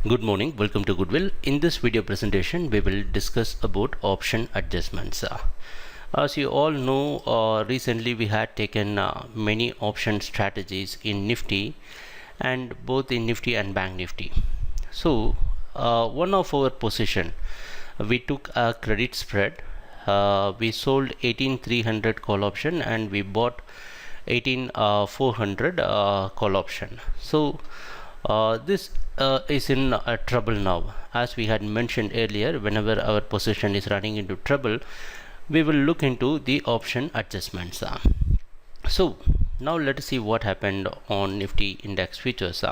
Good morning, welcome to Goodwill. In this video presentation, we will discuss about option adjustments. As you all know, recently we had taken many option strategies in Nifty and both in Nifty and Bank Nifty. So, one of our position, we took a credit spread. We sold 18,300 call option and we bought 18,400 call option. So, this is in trouble now. As we had mentioned earlier, whenever our position is running into trouble, we will look into the option adjustments. So now let us see what happened on Nifty index futures.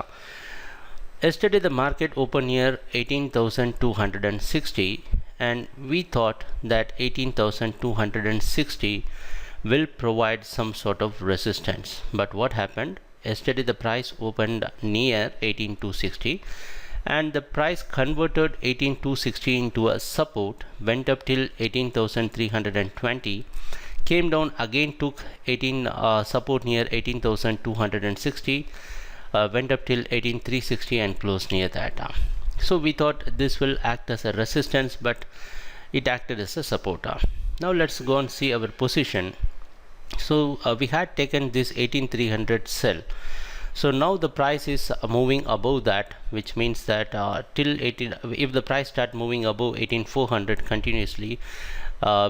Yesterday the market opened near 18,260 and we thought that 18,260 will provide some sort of resistance. But what happened? Yesterday the price opened near 18,260 and the price converted 18,260 into a support, went up till 18,320, came down again, took support near 18,260, went up till 18,360 and closed near that. So we thought this will act as a resistance, but it acted as a support. Now let's go and see our position. So we had taken this 18,300 sell. So now the price is moving above that, which means that if the price start moving above 18,400 continuously,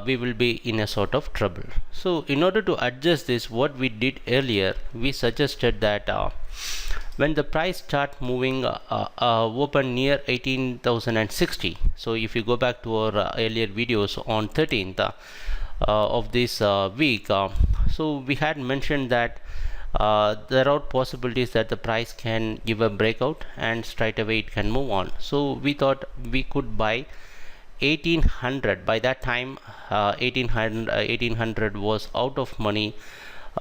we will be in a sort of trouble. So in order to adjust this, what we did earlier, we suggested that when the price start moving open near 18,060, so if you go back to our earlier videos on 13th of this week, so we had mentioned that there are possibilities that the price can give a breakout and straight away it can move on. So we thought we could buy 1800. By that time 1800 was out of money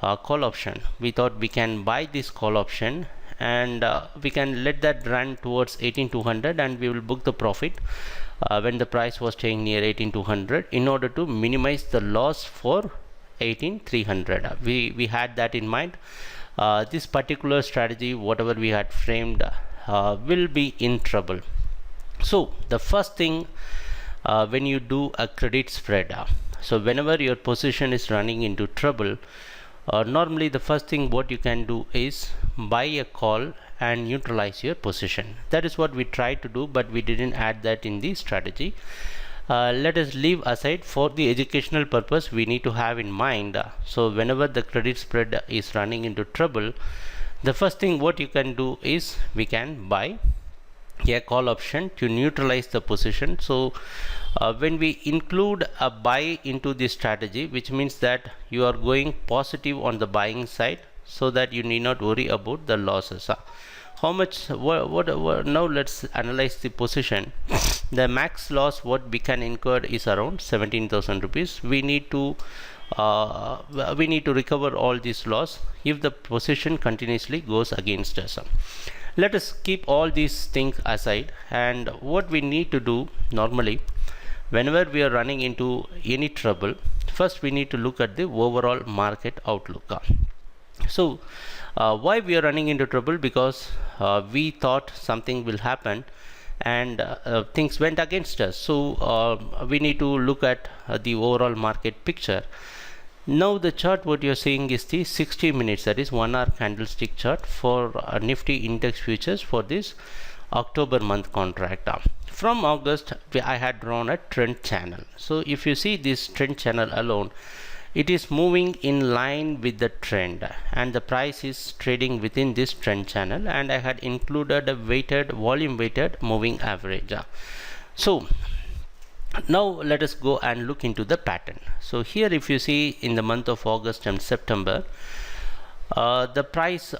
call option. We thought we can buy this call option and we can let that run towards 18,200 and we will book the profit when the price was staying near 18,200 in order to minimize the loss for 18,300. We had that in mind. This particular strategy, whatever we had framed, will be in trouble. So the first thing, when you do a credit spread, so whenever your position is running into trouble, normally the first thing what you can do is buy a call and neutralize your position. That is what we tried to do, but we didn't add that in the strategy. Let us leave aside. For the educational purpose, we need to have in mind, so whenever the credit spread is running into trouble, the first thing what you can do is we can buy a call option to neutralize the position. So when we include a buy into this strategy, which means that you are going positive on the buying side, so that you need not worry about the losses. How much? Now let's analyze the position. The max loss what we can incur is around 17,000 rupees. We need to recover all this loss if the position continuously goes against us. Let us keep all these things aside, and what we need to do normally whenever we are running into any trouble, first we need to look at the overall market outlook. So why we are running into trouble? Because we thought something will happen and things went against us. So we need to look at the overall market picture. Now the chart what you are seeing is the 60 minutes, that is 1 hour candlestick chart for Nifty index futures for this October month contract. From August I had drawn a trend channel. So if you see this trend channel alone, it is moving in line with the trend and the price is trading within this trend channel, and I had included a volume weighted moving average. So now let us go and look into the pattern. So here if you see in the month of August and September, the price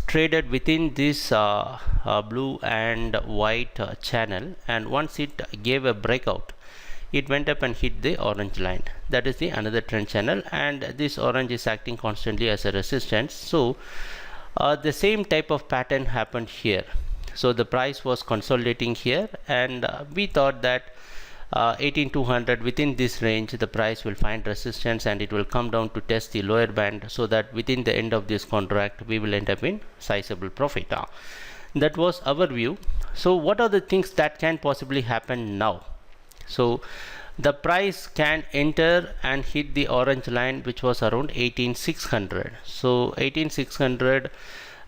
traded within this blue and white channel, and once it gave a breakout, it went up and hit the orange line. That is the another trend channel, and this orange is acting constantly as a resistance. So the same type of pattern happened here. So the price was consolidating here, and we thought that 18,200, within this range the price will find resistance and it will come down to test the lower band, so that within the end of this contract we will end up in sizable profit. That was our view. So what are the things that can possibly happen now? So the price can enter and hit the orange line, which was around 18600. So 18600,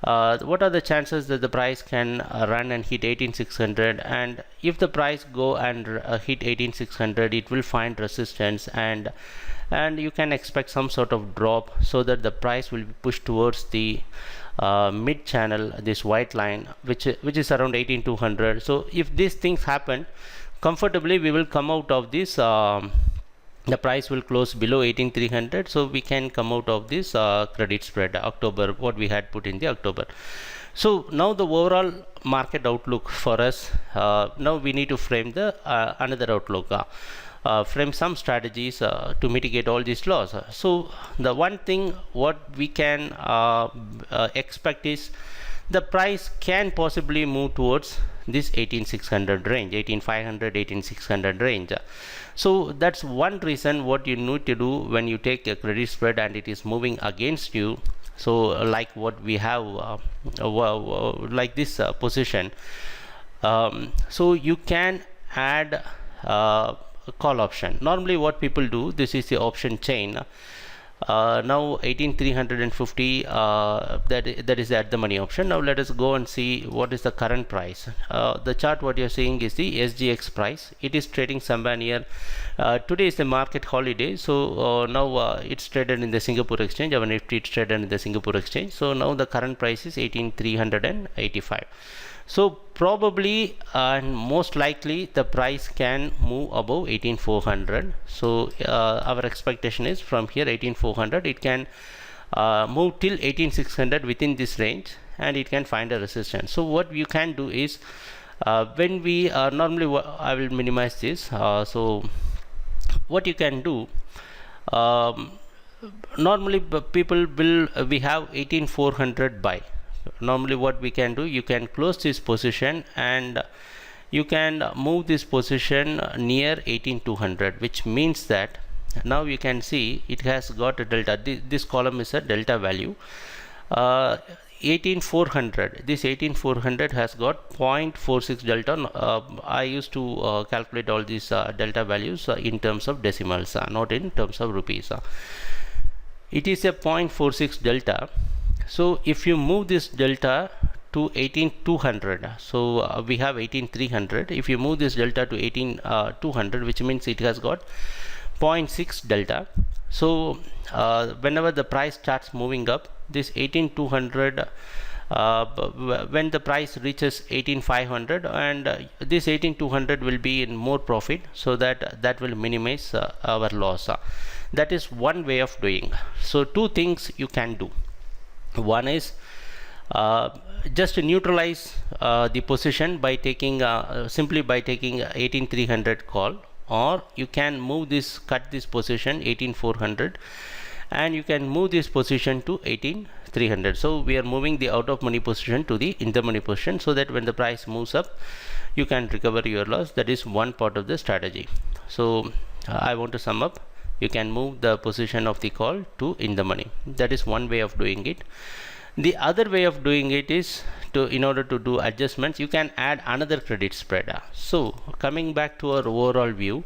what are the chances that the price can run and hit 18600? And if the price go and hit 18600, it will find resistance, and you can expect some sort of drop, so that the price will be pushed towards the mid channel, this white line, which is around 18200. So if these things happen comfortably, we will come out of this, the price will close below 18300, so we can come out of this credit spread October, what we had put in the October. So now the overall market outlook for us, now we need to frame the another outlook, frame some strategies to mitigate all these loss. So the one thing what we can expect is the price can possibly move towards this 18600 range, 18500, 18600 range. So that's one reason what you need to do when you take a credit spread and it is moving against you. So like what we have, like this position, so you can add a call option. Normally what people do, this is the option chain. Now 18350, that is at the money option. Now let us go and see what is the current price. The chart what you're seeing is the SGX price. It is trading somewhere near, today is the market holiday, so now it's traded in the Singapore exchange. Our Nifty it's traded in the Singapore exchange. So now the current price is 18385. So probably and most likely the price can move above 18400. So our expectation is from here 18400, it can move till 18600 within this range, and it can find a resistance. So what you can do is, when we normally, I will minimize this. So what you can do, normally people will, we have 18400 buy. Normally what we can do, you can close this position and you can move this position near 18200, which means that now you can see it has got a delta. This column is a delta value, 18400. This 18400 has got 0.46 delta. I used to calculate all these delta values in terms of decimals, not in terms of rupees. It is a 0.46 delta. So if you move this delta to 18200, so we have 18300. If you move this delta to 18200, which means it has got 0.6 delta. So whenever the price starts moving up, this 18200, when the price reaches 18500, and this 18200 will be in more profit, so that will minimize our loss. That is one way of doing. So two things you can do. One is just to neutralize the position by taking simply by taking 18300 call, or you can move this, cut this position 18400, and you can move this position to 18300. So we are moving the out of money position to the in the money position, so that when the price moves up you can recover your loss. That is one part of the strategy. So I want to sum up. You can move the position of the call to in the money. That is one way of doing it. The other way of doing it is to, in order to do adjustments, you can add another credit spread. So coming back to our overall view,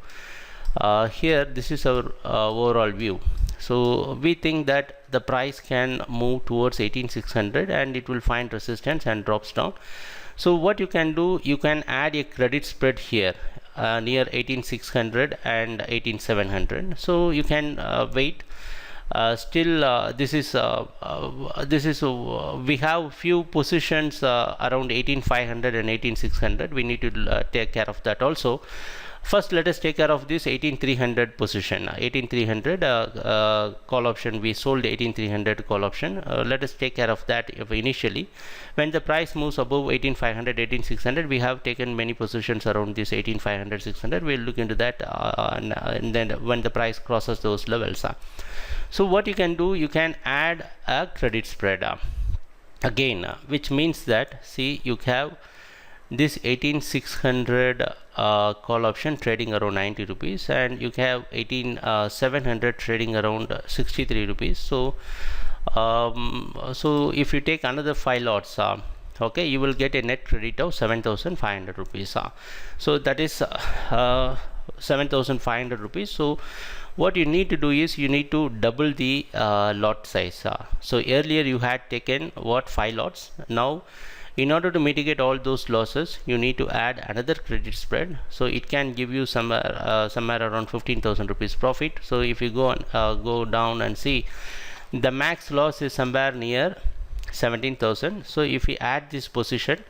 here this is our overall view. So we think that the price can move towards 18600 and it will find resistance and drops down. So what you can do, you can add a credit spread here near 18600 and 18700. So you can wait. Still this is we have few positions around 18500 and 18600. We need to take care of that also. First let us take care of this 18300 position. 18300 call option, we sold 18300 call option. Let us take care of that initially. When the price moves above 18500, 18600, we have taken many positions around this 18500, 600. We'll look into that and then when the price crosses those levels. So what you can do, you can add a credit spread again, which means that, see, you have this 18600 call option trading around 90 rupees, and you have 18700 trading around 63 rupees. So so if you take another 5 lots, okay, you will get a net credit of 7,500 rupees. So that is 7,500 rupees. So what you need to do is you need to double the lot size. So earlier you had taken what, 5 lots. Now in order to mitigate all those losses, you need to add another credit spread, so it can give you somewhere around 15,000 rupees profit. So if you go down and see, the max loss is somewhere near 17,000. So if you add this position,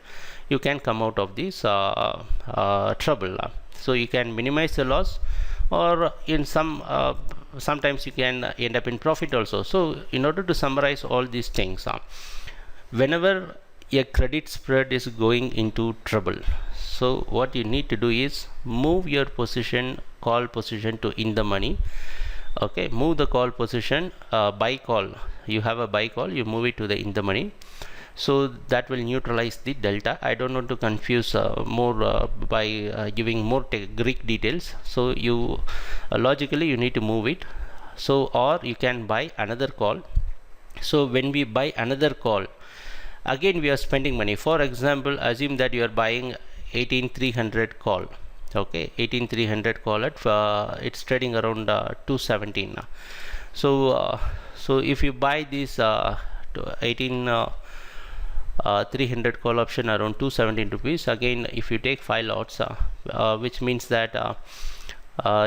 you can come out of this trouble. So you can minimize the loss, or in sometimes you can end up in profit also. So in order to summarize all these things, whenever a credit spread is going into trouble, so what you need to do is move your position, call position, to in the money. Okay, move the call position, buy call, you have a buy call, you move it to the in the money. So that will neutralize the delta. I don't want to confuse more by giving more Greek details. So you logically you need to move it. So, or you can buy another call. So when we buy another call, again we are spending money. For example, assume that you are buying 18,300 call. Okay, 18,300 call at it's trading around 217. So so if you buy this 18,300 call option around 217 rupees, again if you take 5 lots, which means that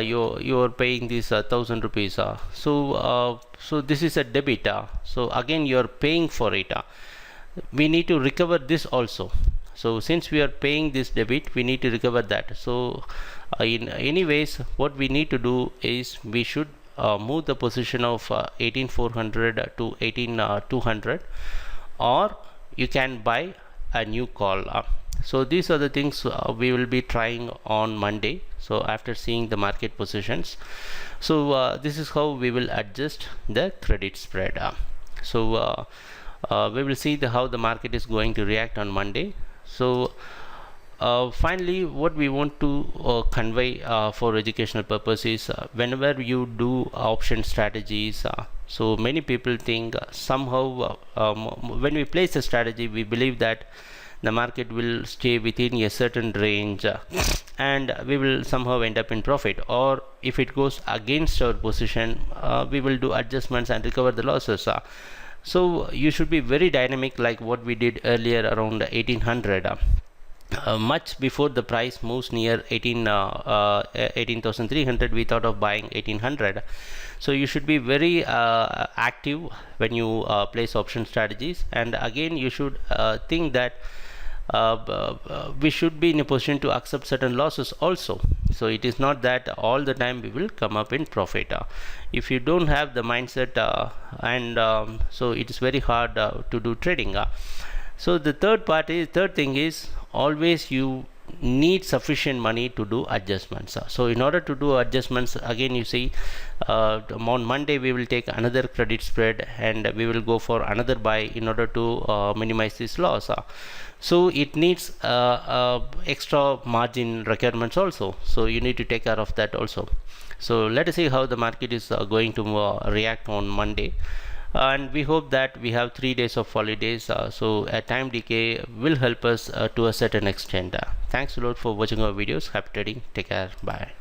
you are paying this 1,000 rupees. So this is a debit. So again you are paying for it. We need to recover this also. So since we are paying this debit, we need to recover that. So in anyways, what we need to do is we should move the position of 18,400 to 18,200, or you can buy a new call. So these are the things we will be trying on Monday. So after seeing the market positions, so this is how we will adjust the credit spread. So we will see how the market is going to react on Monday. So finally, what we want to convey for educational purposes, whenever you do option strategies, so many people think somehow when we place a strategy, we believe that the market will stay within a certain range and we will somehow end up in profit, or if it goes against our position, we will do adjustments and recover the losses. So you should be very dynamic, like what we did earlier around 1800. Much before the price moves near 18,300, we thought of buying 1800. So you should be very active when you place option strategies. And again, you should think that we should be in a position to accept certain losses also. So it is not that all the time we will come up in profit. If you don't have the mindset, so it is very hard to do trading. So the third thing is, always you need sufficient money to do adjustments. So in order to do adjustments, again you see on Monday we will take another credit spread and we will go for another buy in order to minimize this loss. So it needs extra margin requirements also, so you need to take care of that also. So let us see how the market is going to react on Monday. And we hope that we have 3 days of holidays, so a time decay will help us to a certain extent. Thanks a lot for watching our videos. Happy trading. Take care. Bye.